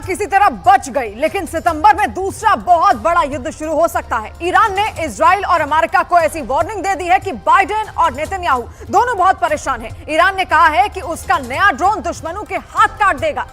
किसी तरह बच गई, लेकिन सितंबर में दूसरा बहुत बड़ा युद्ध शुरू हो सकता है। ईरान ने इजराइल और अमेरिका को ऐसी वार्निंग दे दी है कि बाइडेन और नेतन्याहू दोनों बहुत परेशान हैं। ईरान ने कहा है कि उसका नया ड्रोन दुश्मनों के हाथ काट देगा।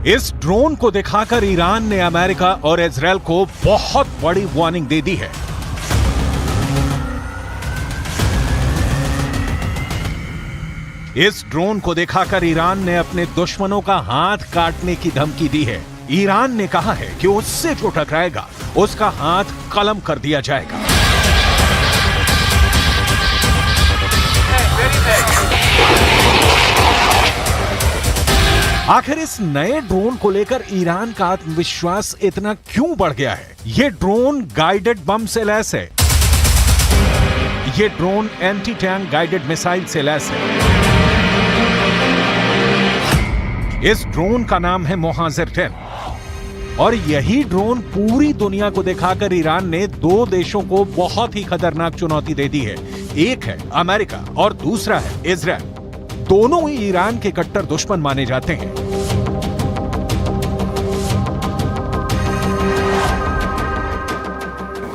इस ड्रोन को दिखाकर ईरान ने अमेरिका और इजराइल को बहुत बड़ी वार्निंग दे दी है। इस ड्रोन को दिखाकर ईरान ने अपने दुश्मनों का हाथ काटने की धमकी दी है। ईरान ने कहा है कि उससे जो टकराएगा उसका हाथ कलम कर दिया जाएगा। आखिर इस नए ड्रोन को लेकर ईरान का आत्मविश्वास इतना क्यों बढ़ गया है? ये ड्रोन गाइडेड बम से लैस है। ये drone anti tank guided missile से लैस है। इस ड्रोन का नाम है मोहाजिर 10 और यही ड्रोन पूरी दुनिया को दिखाकर ईरान ने दो देशों को बहुत ही खतरनाक चुनौती दे दी है। एक है अमेरिका और दूसरा है इजराइल। दोनों ही ईरान के कट्टर दुश्मन माने जाते हैं।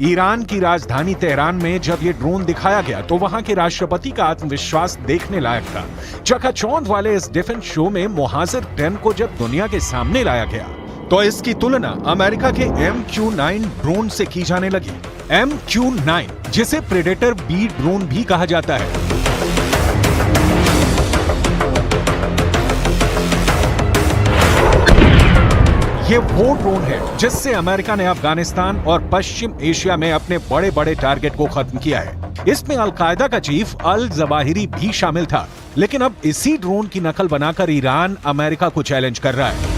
ईरान की राजधानी तेहरान में जब ये ड्रोन दिखाया गया तो वहां के राष्ट्रपति का आत्मविश्वास देखने लायक था। चकाचौंध वाले इस डिफेंस शो में मोहाजिर 10 को जब दुनिया के सामने लाया गया तो इसकी तुलना अमेरिका के MQ-9 ड्रोन से की जाने लगी। MQ-9 जिसे प्रेडेटर बी ड्रोन भी कहा जाता है। ये वो ड्रोन है जिससे अमेरिका ने अफगानिस्तान और पश्चिम एशिया में अपने बड़े बड़े टारगेट को खत्म किया है। इसमें अलकायदा का चीफ अल जवाहिरी भी शामिल था, लेकिन अब इसी ड्रोन की नकल बनाकर ईरान अमेरिका को चैलेंज कर रहा है।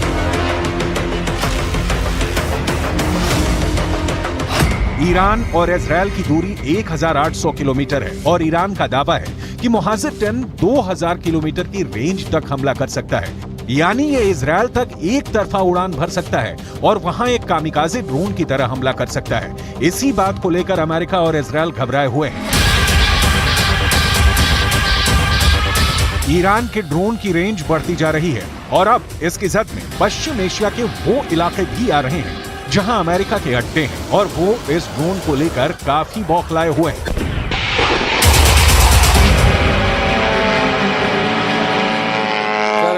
ईरान और इजराइल की दूरी 1800 किलोमीटर है और ईरान का दावा है कि मोहाजिर 10 2000 किलोमीटर की रेंज तक हमला कर सकता है। यानी ये इजराइल तक एक तरफा उड़ान भर सकता है और वहां एक कामिकाज़े ड्रोन की तरह हमला कर सकता है। इसी बात को लेकर अमेरिका और इजराइल घबराए हुए हैं। ईरान के ड्रोन की रेंज बढ़ती जा रही है और अब इसकी जद में पश्चिम एशिया के वो इलाके भी आ रहे हैं जहां अमेरिका के अड्डे हैं और वो इस ड्रोन को लेकर काफी बौखलाए हुए हैं।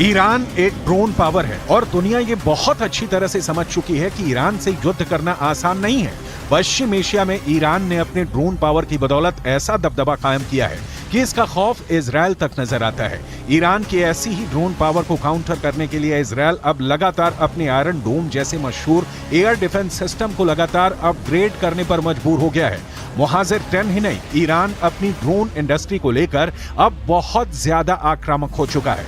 ईरान एक ड्रोन पावर है और दुनिया ये बहुत अच्छी तरह से समझ चुकी है कि ईरान से युद्ध करना आसान नहीं है। पश्चिम एशिया में ईरान ने अपने ड्रोन पावर की बदौलत ऐसा दबदबा कायम किया है कि इसका खौफ इजराइल तक नजर आता है। ईरान की ऐसी ही ड्रोन पावर को काउंटर करने के लिए इजराइल अब लगातार अपने आयरन डोम जैसे मशहूर एयर डिफेंस सिस्टम को लगातार अपग्रेड करने पर मजबूर हो गया है। मोहाजिर 10 ही नहीं, ईरान अपनी ड्रोन इंडस्ट्री को लेकर अब बहुत ज्यादा आक्रामक हो चुका है।